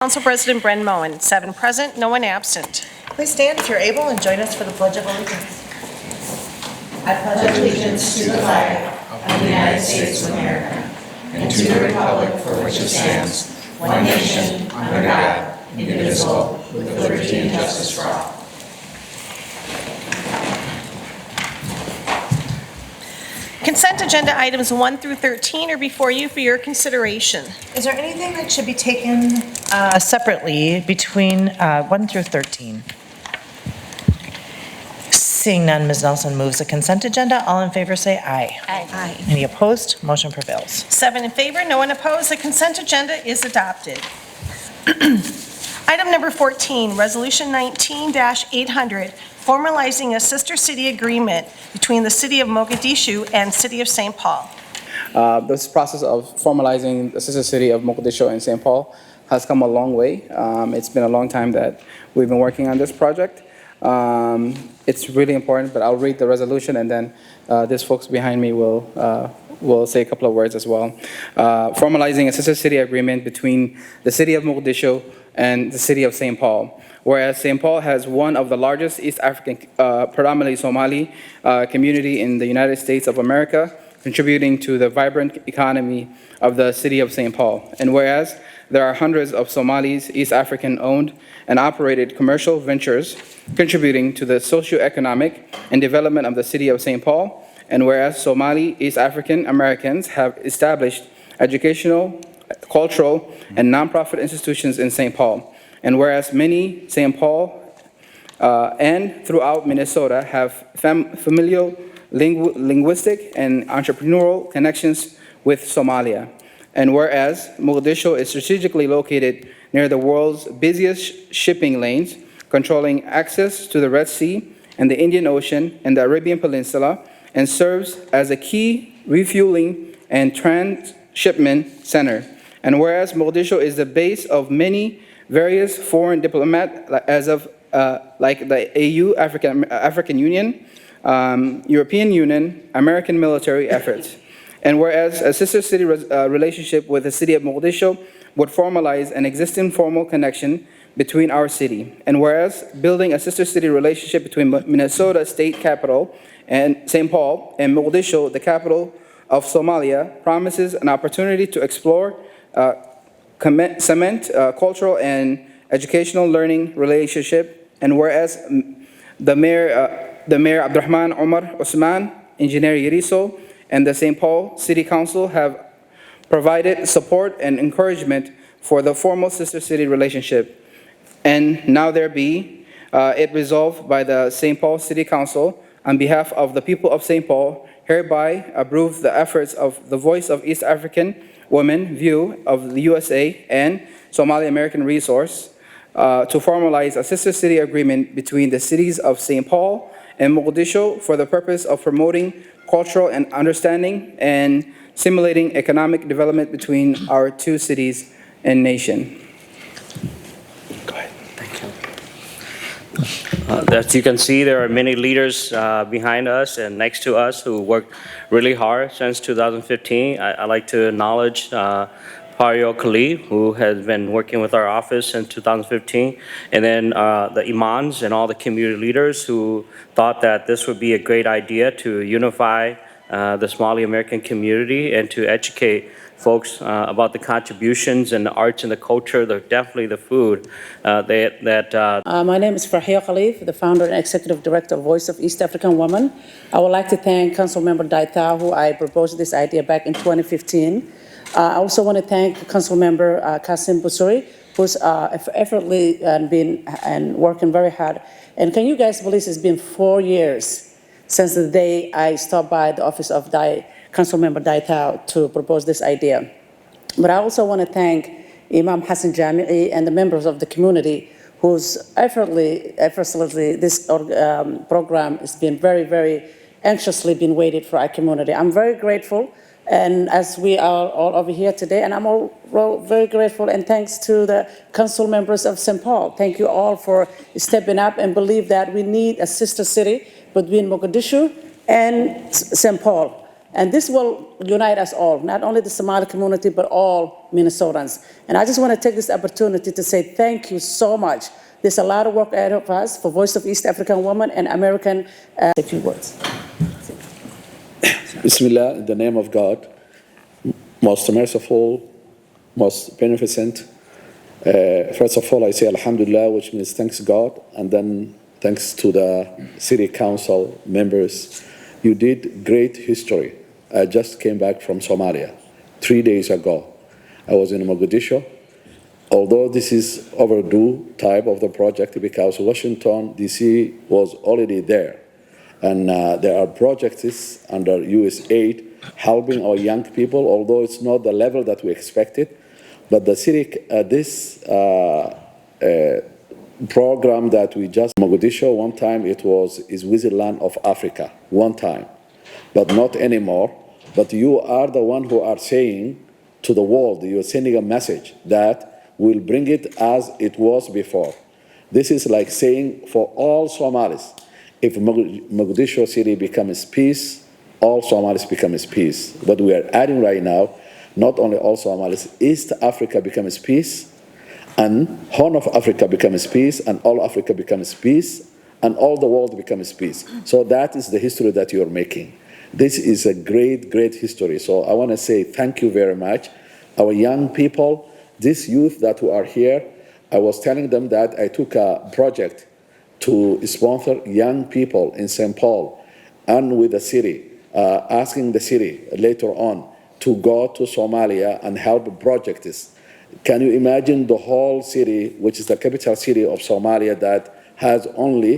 Council President Bren Moen, 7 present, no one absent. Please stand if you're able and join us for the Pledge of Allegiance. I pledge allegiance to the flag of the United States of America and to the republic for which it stands, one nation, under God, indivisible, with liberty and justice for all. Consent agenda items 1 through 13 are before you for your consideration. Is there anything that should be taken separately between 1 through 13? Seeing none, Ms. Nelson moves the consent agenda. All in favor say aye. Aye. Any opposed? Motion prevails. 7 in favor, no one opposed. The consent agenda is adopted. Item number 14, Resolution 19-800, formalizing a sister city agreement between the City of Mogadishu and City of St. Paul. This process of formalizing the sister city of Muqdisho and St. Paul has come a long way. It's been a long time that we've been working on this project. It's really important, but I'll read the resolution and then these folks behind me will say a couple of words as well. Formalizing a sister city agreement between the City of Mogadishu and the City of St. Paul. Whereas St. Paul has one of the largest East African, predominantly Somali community in the United States of America, contributing to the vibrant economy of the City of St. Paul. And whereas there are hundreds of Somalis, East African-owned and operated commercial ventures contributing to the socioeconomic and development of the City of St. Paul, and whereas Somali East African Americans have established educational, cultural, and nonprofit institutions in St. Paul, and whereas many St. Paul and throughout Minnesota have familial, linguistic, and entrepreneurial connections with Somalia, and whereas Mogadishu is strategically located near the world's busiest shipping lanes, controlling access to the Red Sea and the Indian Ocean and the Arabian Peninsula, and serves as a key refueling and transshipment center. And whereas Mogadishu is the base of many various foreign diplomats, as of like the AU, African Union, European Union, American military efforts. And whereas a sister city relationship with the City of Muqdisho would formalize an existing formal connection between our city. And whereas building a sister city relationship between Minnesota State Capital and St. Paul and Mogadishu, the capital of Somalia, promises an opportunity to explore, cement cultural and educational learning relationship. And whereas the Mayor Abdurrahman Omar Osman, Engineer Yeriso, and the St. Paul City Council have provided support and encouragement for the formal sister city relationship. And now there be it resolved by the St. Paul City Council on behalf of the people of St. Paul, hereby approve the efforts of the Voice of East African Women View of the USA and Somali American Resource to formalize a sister city agreement between the cities of St. Paul and Mogadishu for the purpose of promoting cultural and understanding and stimulating economic development between our two cities and nation. Go ahead. Thank you. As you can see, there are many leaders behind us and next to us who worked really hard since 2015. I'd like to acknowledge Pario Khalif, who has been working with our office since 2015, and then the imams and all the community leaders who thought that this would be a great idea to unify the Somali American community and to educate folks about the contributions and the arts and the culture, definitely the food. My name is Farhia Khalif, the founder and executive director of Voice of East African Women. I would like to thank Councilmember Dhacday, who I proposed this idea back in 2015. I also want to thank Councilmember Kasim Busuri, who's effortlessly and working very hard. And can you guys believe it's been 4 years since the day I stopped by the office of Councilmember Dhacday to propose this idea. But I also want to thank Imam Hassan Jami'i and the members of the community whose effortlessly this program has been very, very anxiously been waited for our community. I'm very grateful. And as we are all over here today, and I'm all very grateful and thanks to the council members of St. Paul. Thank you all for stepping up and believe that we need a sister city between Mogadishu and St. Paul. And this will unite us all, not only the Somali community, but all Minnesotans. And I just want to take this opportunity to say thank you so much. There's a lot of work ahead of us for Voice of East African Women and American. A few words. Bismillah, in the name of God, most merciful, most beneficent. First of all, I say Alhamdulillah, which means thanks God, and then thanks to the City Council members. You did great history. I just came back from Somalia 3 days ago. I was in Mogadishu. Although this is overdue type of the project because Washington, D.C. was already there. And there are projects under U.S. aid helping our young people, although it's not the level that we expected. But the city, this program that we just, Mogadishu, one time is Switzerland of Africa, one time, but not anymore. But you are the one who are saying to the world, you are sending a message that will bring it as it was before. This is like saying for all Somalis, if Mogadishu city becomes peace, all Somalis becomes peace. What we are adding right now, not only all Somalis, East Africa becomes peace, and Horn of Africa becomes peace, and all Africa becomes peace, and all the world becomes peace. So that is the history that you are making. This is a great, great history. So I want to say thank you very much. Our young people, this youth that are here, I was telling them that I took a project to sponsor young people in St. Paul and with the city, asking the city later on to go to Somalia and help projects. Can you imagine the whole city, which is the capital city of Somalia, that has only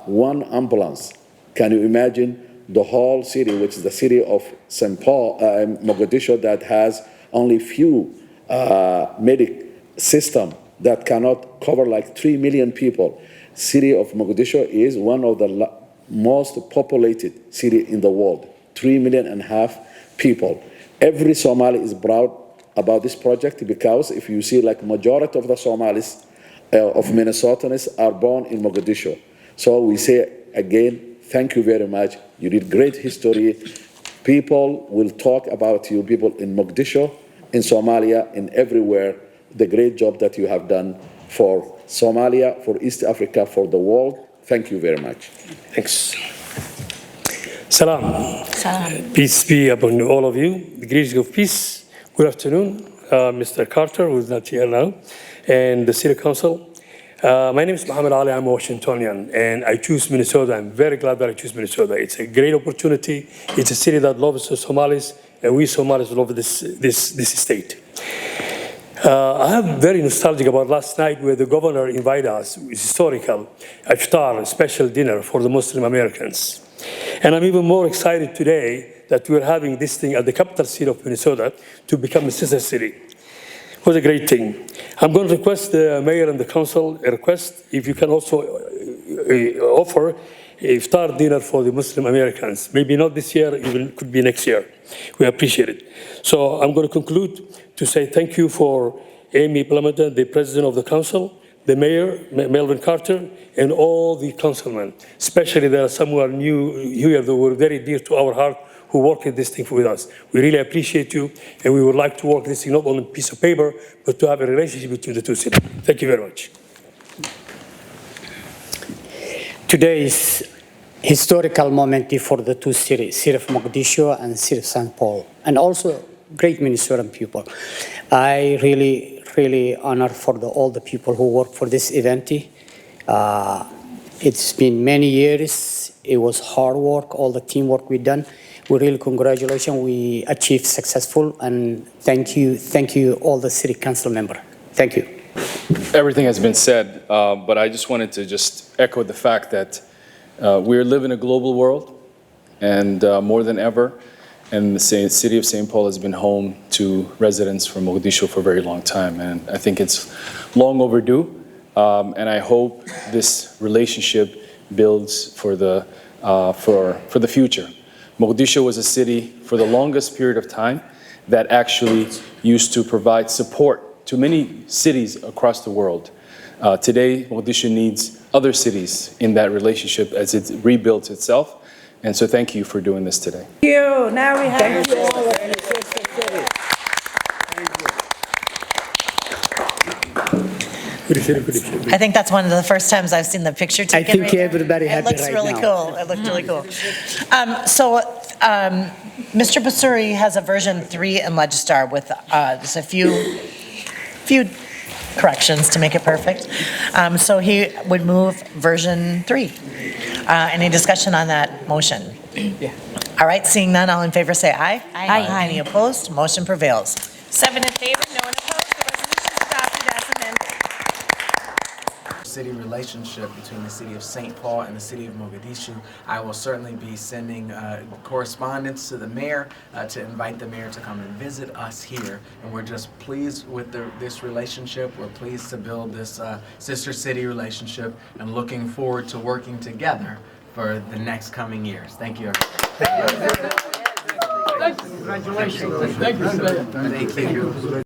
one ambulance? Can you imagine the whole city, which is the city of St. Paul, Mogadishu, that has only few medic system that cannot cover like 3 million people? City of Mogadishu is one of the most populated city in the world, 3.5 million people. Every Somali is proud about this project because if you see like majority of the Somalis of Minnesotans are born in Mogadishu. So we say again, thank you very much. You did great history. People will talk about you, people in Mogadishu, in Somalia, in everywhere, the great job that you have done for Somalia, for East Africa, for the world. Thank you very much. Thanks. Salam. Salam. Peace be upon all of you. The greetings of peace. Good afternoon, Mr. Carter, who is not here now, and the City Council. My name is Muhammad Ali. I'm a Washingtonian, and I choose Minnesota. I'm very glad that I choose Minnesota. It's a great opportunity. It's a city that loves the Somalis, and we Somalis love this state. I am very nostalgic about last night where the governor invited us, historical, iftar, special dinner for the Muslim Americans. And I'm even more excited today that we're having this thing at the capital city of Minnesota to become a sister city. It was a great thing. I'm going to request the mayor and the council a request if you can also offer a iftar dinner for the Muslim Americans. Maybe not this year, even could be next year. We appreciate it. So I'm going to conclude to say thank you for Amy Plummeton, the president of the council, the mayor, Melvin Carter, and all the councilmen. Especially there are some who are new here that were very dear to our heart who worked at this thing with us. We really appreciate you, and we would like to work this thing not on a piece of paper, but to have a relationship between the two cities. Thank you very much. Today is historical moment for the two cities, City of Mogadishu and City of St. Paul, and also great Minnesotan people. I really honor for all the people who work for this event. It's been many years. It was hard work, all the teamwork we done. We really congratulations. We achieved successful, and thank you all the city council member. Thank you. Everything has been said, but I just wanted to just echo the fact that we live in a global world, and more than ever, and the city of St. Paul has been home to residents from Mogadishu for a very long time, and I think it's long overdue, and I hope this relationship builds for the future. Mogadishu was a city for the longest period of time that actually used to provide support to many cities across the world. Today, Mogadishu needs other cities in that relationship as it rebuilds itself. And so thank you for doing this today. Thank you. Now we have. I think that's one of the first times I've seen the picture I taken. think right there. everybody It happy looks right really now. cool. It looked really cool. Mr. Basuri has a version 3 in Legistar with just a few corrections to make it perfect. So he would move version 3. Any discussion on that motion? Yeah. All right, seeing none, all in favor say aye. Aye. Any opposed? Motion prevails. 7 in favor, no one opposed. The resolution is adopted as amended. City relationship between the city of St. Paul and the city of Mogadishu. I will certainly be sending correspondence to the mayor to invite the mayor to come and visit us here. And we're just pleased with this relationship. We're pleased to build this sister city relationship and looking forward to working together for the next coming years. Thank you, everybody. Congratulations. Thank you.